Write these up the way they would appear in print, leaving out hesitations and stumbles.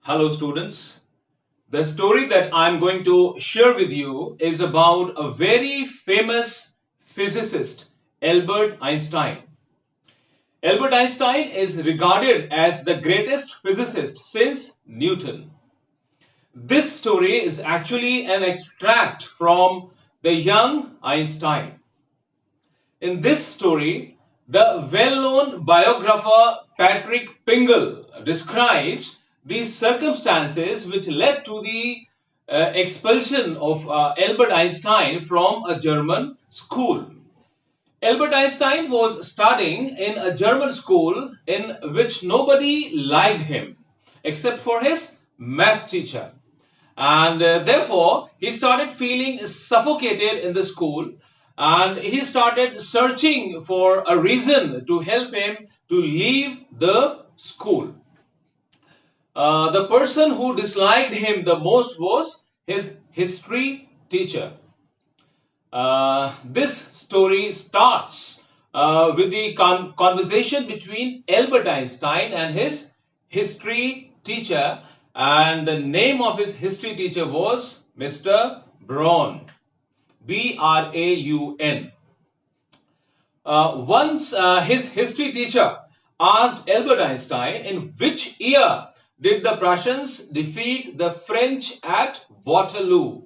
Hello, students. The story that I'm going to share with you is about a very famous physicist, Albert Einstein. Albert Einstein is regarded as the greatest physicist since Newton. This story is actually an extract from The Young Einstein. In this story, the well-known biographer Patrick Pingle describes the circumstances which led to the expulsion of Albert Einstein from a German school. Albert Einstein was studying in a German school in which nobody liked him except for his math teacher. And therefore, he started feeling suffocated in the school and he started searching for a reason to help him to leave the school. The person who disliked him the most was his history teacher. This story starts with the conversation between Albert Einstein and his history teacher, and the name of his history teacher was Mr. Braun. Braun. Once his history teacher asked Albert Einstein in which year did the Prussians defeat the French at Waterloo.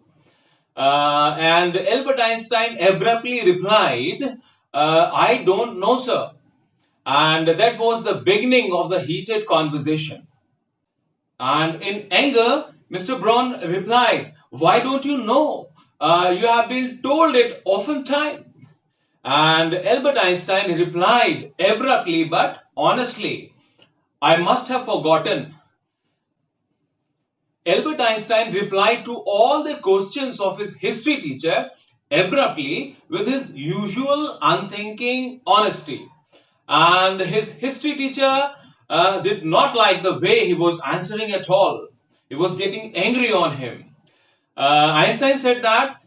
And Albert Einstein abruptly replied, I don't know, sir. And that was the beginning of the heated conversation. And in anger, Mr. Braun replied, why don't you know? You have been told it oftentimes. And Albert Einstein replied abruptly but honestly, I must have forgotten. Albert Einstein replied to all the questions of his history teacher abruptly with his usual unthinking honesty. And his history teacher did not like the way he was answering at all. He was getting angry on him. Einstein said that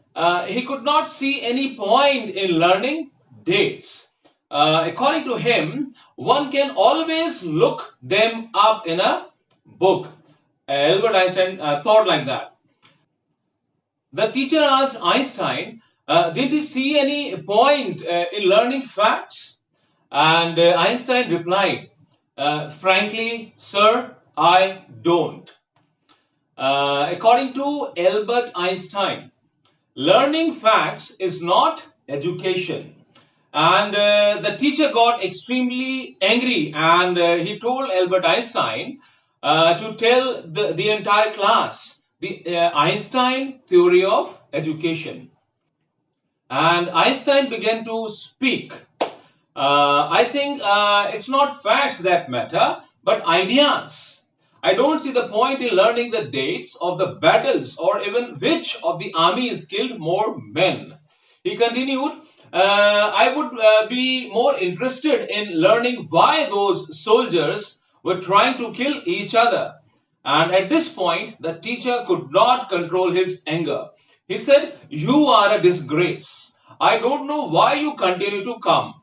he could not see any point in learning dates. According to him, one can always look them up in a book. Albert Einstein thought like that. The teacher asked Einstein, did he see any point in learning facts? And Einstein replied, frankly, sir, I don't. According to Albert Einstein, learning facts is not education. And the teacher got extremely angry and he told Albert Einstein to tell the entire class the Einstein theory of education. And Einstein began to speak. I think it's not facts that matter, but ideas. I don't see the point in learning the dates of the battles or even which of the armies killed more men. He continued, I would be more interested in learning why those soldiers were trying to kill each other. And at this point, the teacher could not control his anger. He said, you are a disgrace. I don't know why you continue to come.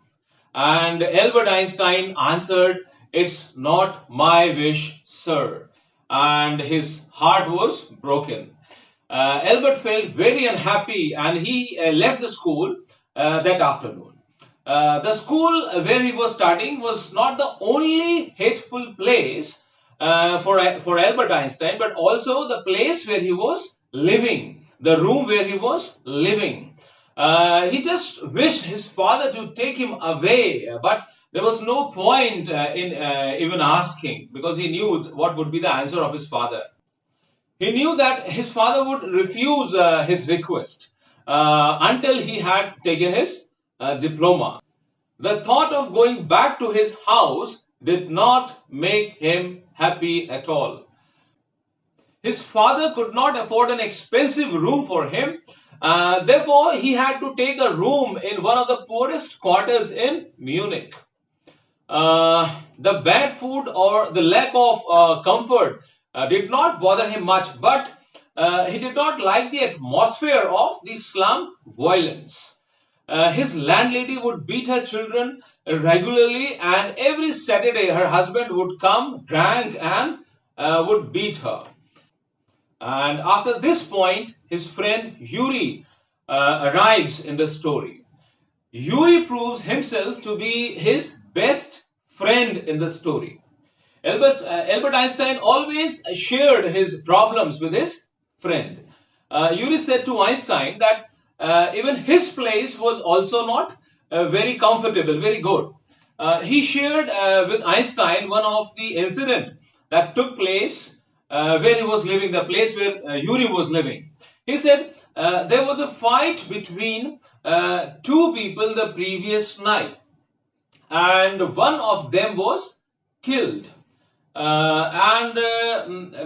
And Albert Einstein answered, it's not my wish, sir. And his heart was broken. Albert felt very unhappy and he left the school that afternoon. The school where he was studying was not the only hateful place for Albert Einstein, but also the place where he was living, the room where he was living. He just wished his father to take him away, but there was no point in even asking because he knew what would be the answer of his father. He knew that his father would refuse his request until he had taken his diploma. The thought of going back to his house did not make him happy at all. His father could not afford an expensive room for him. Therefore, he had to take a room in one of the poorest quarters in Munich. The bad food or the lack of comfort did not bother him much, but he did not like the atmosphere of the slum violence. His landlady would beat her children regularly, and every Saturday her husband would come drunk and would beat her. And after this point, his friend Yuri arrives in the story. Yuri proves himself to be his best friend in the story. Albert Einstein always shared his problems with his friend. Yuri said to Einstein that even his place was also not very comfortable, very good. He shared with Einstein one of the incident that took place where he was living, the place where Yuri was living. He said there was a fight between two people the previous night, and one of them was killed. And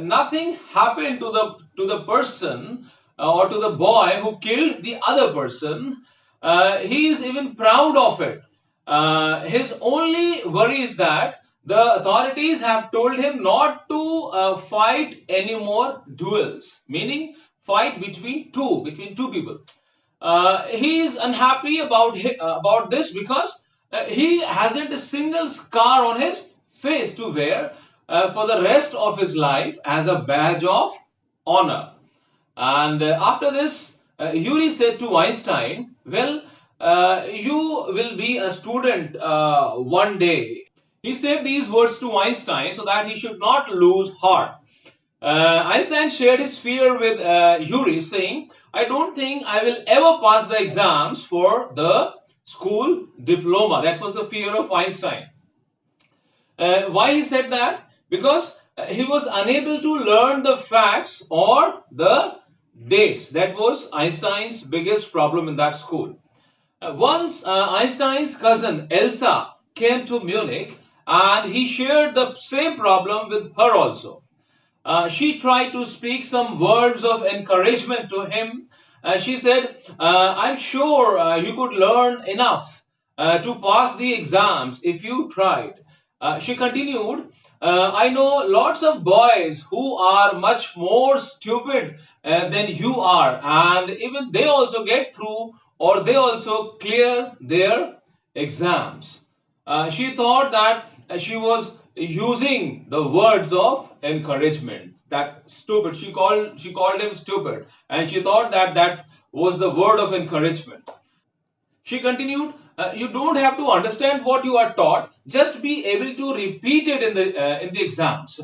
nothing happened to the person or to the boy who killed the other person. He is even proud of it. His only worry is that the authorities have told him not to fight any more duels, meaning fight between two people. He is unhappy about this because he hasn't a single scar on his face to wear for the rest of his life as a badge of honor. And after this, Yuri said to Einstein, "Well, you will be a student one day." He said these words to Einstein so that he should not lose heart. Einstein shared his fear with Yuri, saying, "I don't think I will ever pass the exams for the school diploma." That was the fear of Einstein. Why he said that? Because he was unable to learn the facts or the dates. That was Einstein's biggest problem in that school. Once Einstein's cousin Elsa came to Munich, and he shared the same problem with her also. She tried to speak some words of encouragement to him. She said, "I'm sure you could learn enough to pass the exams if you tried." She continued, "I know lots of boys who are much more stupid than you are, and even they also get through or they also clear their exams." She thought that she was using the words of encouragement. That stupid, she called him stupid, and she thought that that was the word of encouragement. She continued, "You don't have to understand what you are taught; just be able to repeat it in the exams."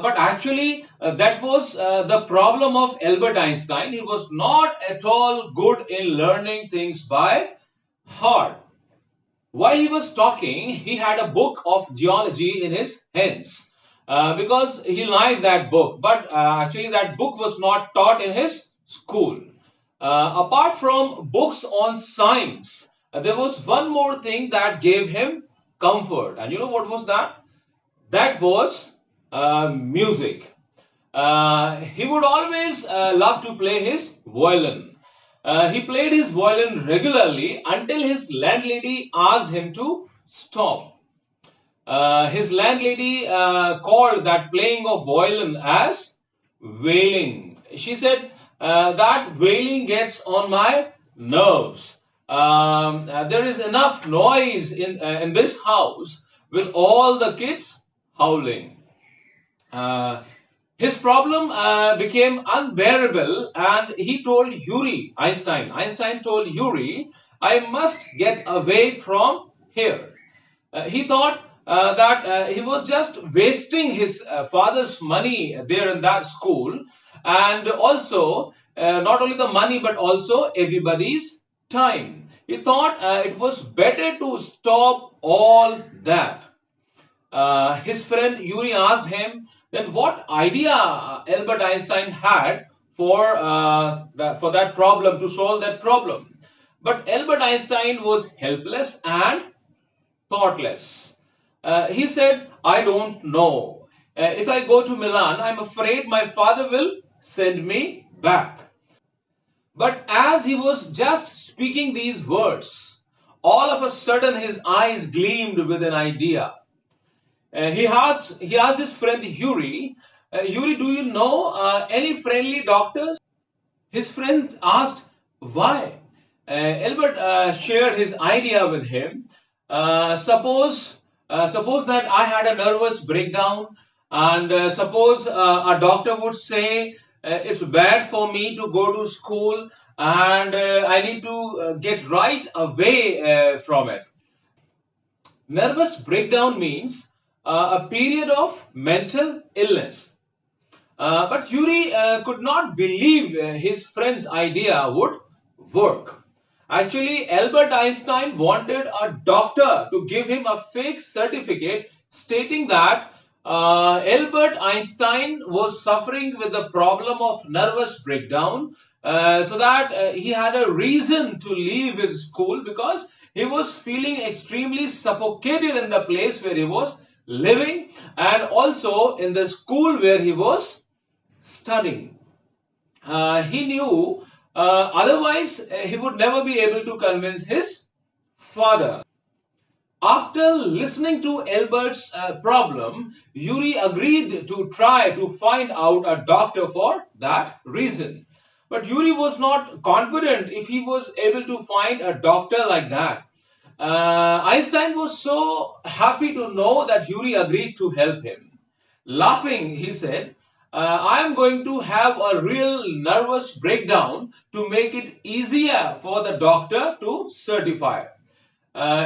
But actually, that was the problem of Albert Einstein. He was not at all good in learning things by heart. While he was talking, he had a book of geology in his hands because he liked that book. But actually, that book was not taught in his school. Apart from books on science, there was one more thing that gave him comfort. And you know what was that? That was music. He would always love to play his violin. He played his violin regularly until his landlady asked him to stop. His landlady called that playing of violin as wailing. She said that wailing gets on my nerves. There is enough noise in this house with all the kids howling. Uh, his problem became unbearable, and he told Yuri, Einstein. Einstein told Yuri, "I must get away from here." He thought that he was just wasting his father's money there in that school, and also not only the money but also everybody's time. He thought it was better to stop all that. His friend Yuri asked him then what idea Albert Einstein had for that problem, to solve that problem. But Albert Einstein was helpless and thoughtless. He said, "I don't know. If I go to Milan, I'm afraid my father will send me back." But as he was just speaking these words, all of a sudden his eyes gleamed with an idea. He asked his friend Yuri, "Yuri, do you know any friendly doctors?" His friend asked, "Why?" Albert shared his idea with him. Suppose that I had a nervous breakdown. And suppose a doctor would say, it's bad for me to go to school, and I need to get right away from it. Nervous breakdown means a period of mental illness. But Yuri could not believe his friend's idea would work. Actually, Albert Einstein wanted a doctor to give him a fake certificate stating that Albert Einstein was suffering with the problem of nervous breakdown, so that he had a reason to leave his school because he was feeling extremely suffocated in the place where he was living, and also in the school where he was studying. He knew otherwise he would never be able to convince his father. After listening to Albert's problem, Yuri agreed to try to find out a doctor for that reason. But Yuri was not confident if he was able to find a doctor like that. Einstein was so happy to know that Yuri agreed to help him. Laughing, he said, I am going to have a real nervous breakdown to make it easier for the doctor to certify.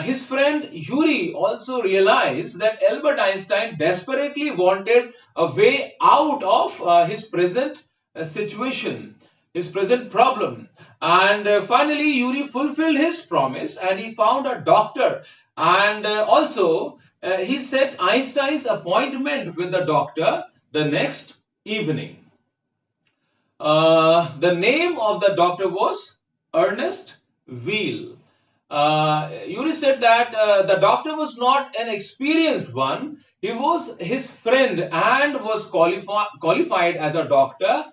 His friend Yuri also realized that Albert Einstein desperately wanted a way out of his present situation, his present problem. And finally, Yuri fulfilled his promise and he found a doctor. And also, he set Einstein's appointment with the doctor the next evening. The name of the doctor was Ernest Weil. Yuri said that the doctor was not an experienced one. He was his friend and was qualified as a doctor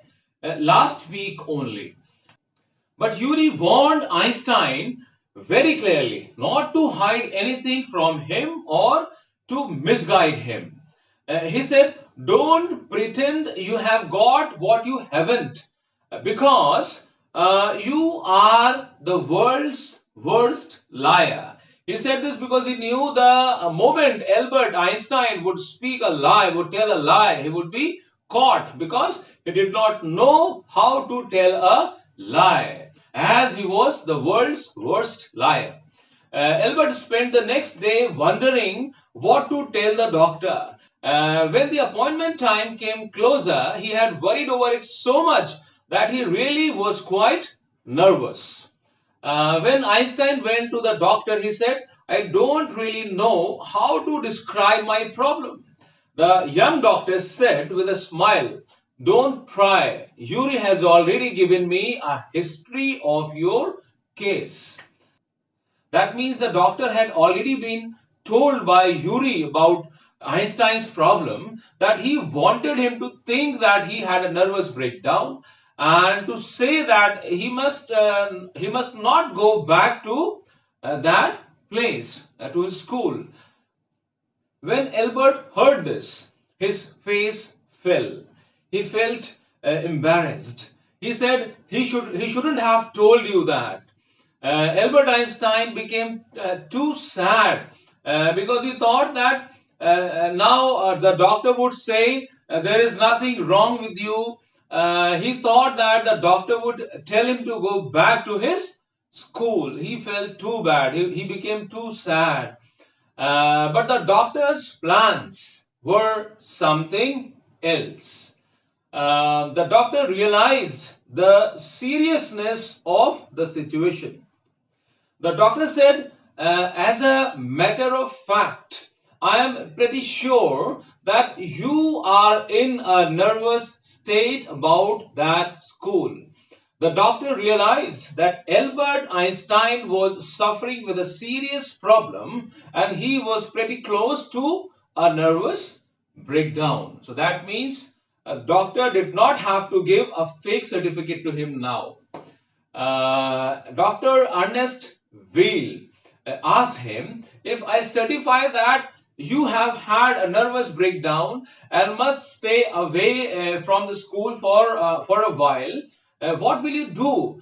last week only. But Yuri warned Einstein very clearly not to hide anything from him or to misguide him. He said, don't pretend you have got what you haven't, because you are the world's worst liar. He said this because he knew the moment Albert Einstein would speak a lie, would tell a lie, he would be caught because he did not know how to tell a lie, as he was the world's worst liar. Albert spent the next day wondering what to tell the doctor. When the appointment time came closer, he had worried over it so much that he really was quite nervous. When Einstein went to the doctor, he said, I don't really know how to describe my problem. The young doctor said with a smile, don't try. Yuri has already given me a history of your case. That means the doctor had already been told by Yuri about Einstein's problem, that he wanted him to think that he had a nervous breakdown and to say that he must not go back to that place, to his school. When Albert heard this, his face fell. He felt embarrassed. He said he shouldn't have told you that. Albert Einstein became too sad because he thought that now the doctor would say there is nothing wrong with you. He thought that the doctor would tell him to go back to his school. He felt too bad. He became too sad. But the doctor's plans were something else. The doctor realized the seriousness of the situation. The doctor said, as a matter of fact, I am pretty sure that you are in a nervous state about that school. The doctor realized that Albert Einstein was suffering with a serious problem and he was pretty close to a nervous breakdown. So that means a doctor did not have to give a fake certificate to him now. Dr. Ernest Weil asked him, if I certify that you have had a nervous breakdown and must stay away from the school for a while, what will you do?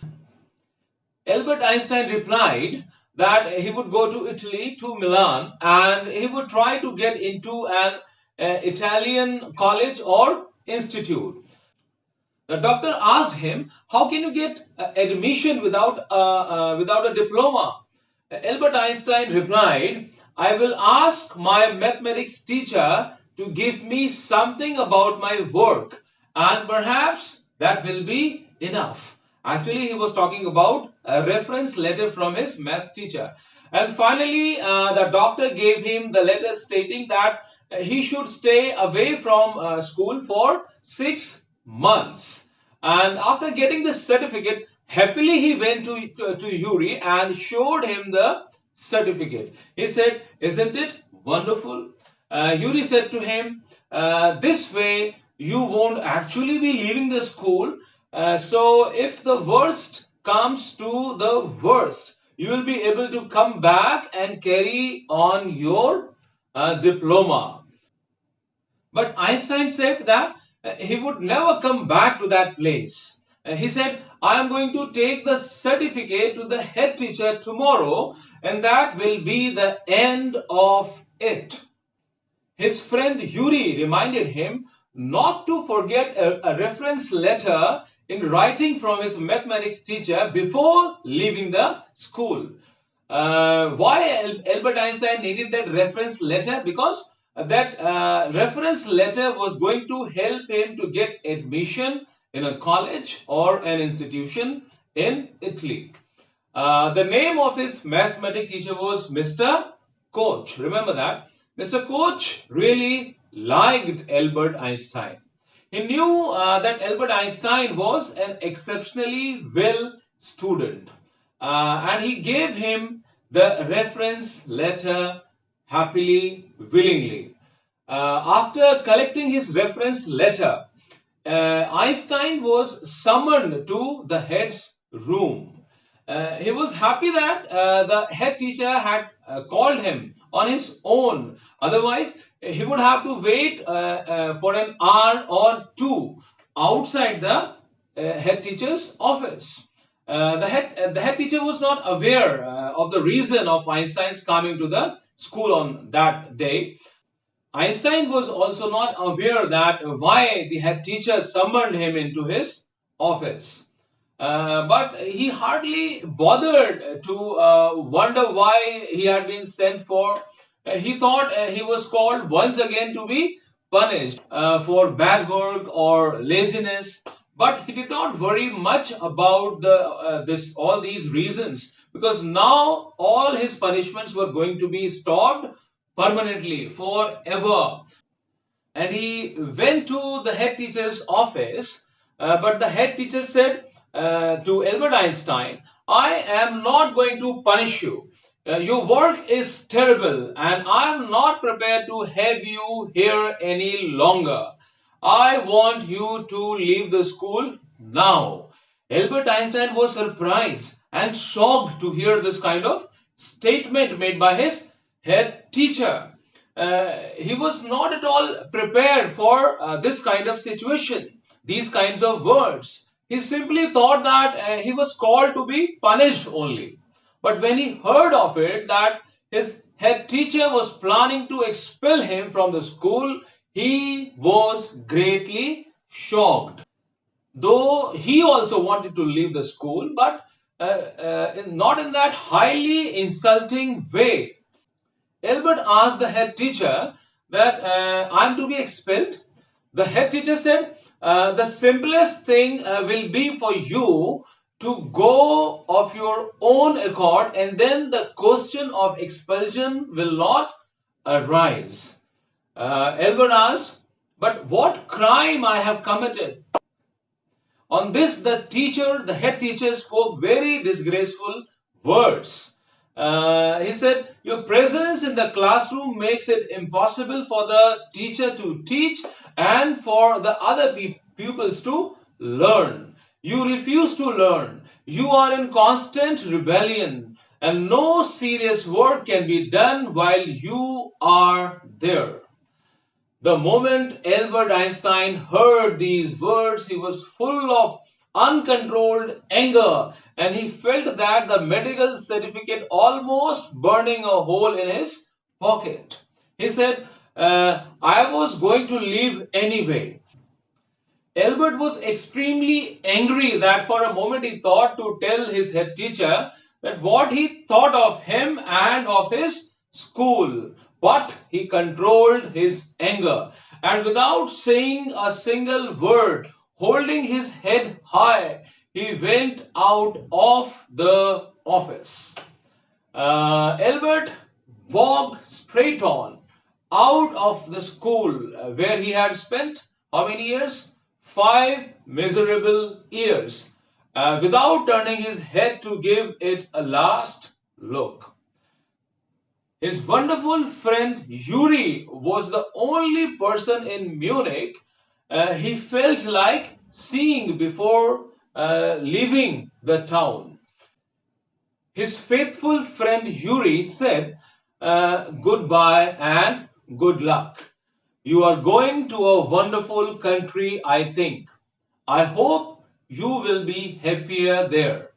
Albert Einstein replied that he would go to Italy, to Milan, and he would try to get into an Italian college or institute. The doctor asked him, "How can you get admission without a diploma?" Albert Einstein replied, "I will ask my mathematics teacher to give me something about my work, and perhaps that will be enough." Actually, he was talking about a reference letter from his maths teacher. And finally, the doctor gave him the letter stating that he should stay away from school for 6 months. And after getting the certificate, happily he went to Yuri and showed him the certificate. He said, "Isn't it wonderful?" Yuri said to him, "This way you won't actually be leaving the school. So if the worst comes to the worst, you will be able to come back and carry on your diploma." But Einstein said that he would never come back to that place. He said, "I am going to take the certificate to the head teacher tomorrow, and that will be the end of it." His friend Yuri reminded him not to forget a reference letter in writing from his mathematics teacher before leaving the school. Why Albert Einstein needed that reference letter? Because that reference letter was going to help him to get admission in a college or an institution in Italy. The name of his mathematics teacher was Mr. Koch. Remember that? Mr. Koch really liked Albert Einstein. He knew that Albert Einstein was an exceptionally well student, and he gave him the reference letter happily, willingly. After collecting his reference letter, Einstein was summoned to the head's room. He was happy that the head teacher had called him on his own. Otherwise, he would have to wait for an hour or two outside the head teacher's office. The head teacher was not aware of the reason of Einstein's coming to the school on that day. Einstein was also not aware that why the head teacher summoned him into his office. But he hardly bothered to wonder why he had been sent for. He thought he was called once again to be punished for bad work or laziness. But he did not worry much about this all these reasons, because now all his punishments were going to be stopped permanently, forever. And he went to the head teacher's office, but the head teacher said to Albert Einstein, "I am not going to punish you. Your work is terrible, and I am not prepared to have you here any longer. I want you to leave the school now." Albert Einstein was surprised and shocked to hear this kind of statement made by his head teacher. He was not at all prepared for this kind of situation, these kinds of words. He simply thought that he was called to be punished only. But when he heard of it, that his head teacher was planning to expel him from the school, he was greatly shocked. Though he also wanted to leave the school, but not in that highly insulting way. Albert asked the head teacher that I'm to be expelled. The head teacher said, "The simplest thing will be for you to go of your own accord, and then the question of expulsion will not arise." Albert asked, "But what crime I have committed?" On this, the head teacher spoke very disgraceful words. He said, "Your presence in the classroom makes it impossible for the teacher to teach and for the other pupils to learn. You refuse to learn. You are in constant rebellion, and no serious work can be done while you are there." The moment Albert Einstein heard these words, he was full of uncontrolled anger, and he felt that the medical certificate almost burning a hole in his pocket. He said, I was going to leave anyway. Albert was extremely angry that for a moment he thought to tell his head teacher that what he thought of him and of his school. But he controlled his anger and without saying a single word, holding his head high, he went out of the office. Albert walked straight on out of the school where he had spent how many years? 5 miserable years, without turning his head to give it a last look. His wonderful friend Yuri was the only person in Munich he felt like seeing before leaving the town. His faithful friend Yuri said goodbye and good luck. You are going to a wonderful country, I think. I hope you will be happier there.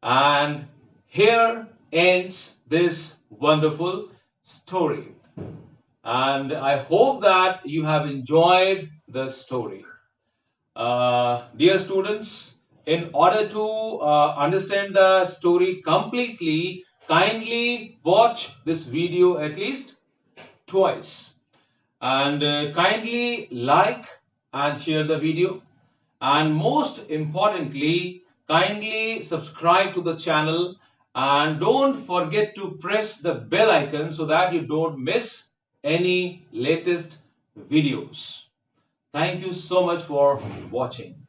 And here ends this wonderful story. And I hope that you have enjoyed the story. Dear students, in order to understand the story completely, kindly watch this video at least twice. And kindly like and share the video. And most importantly, kindly subscribe to the channel and don't forget to press the bell icon so that you don't miss any latest videos. Thank you so much for watching.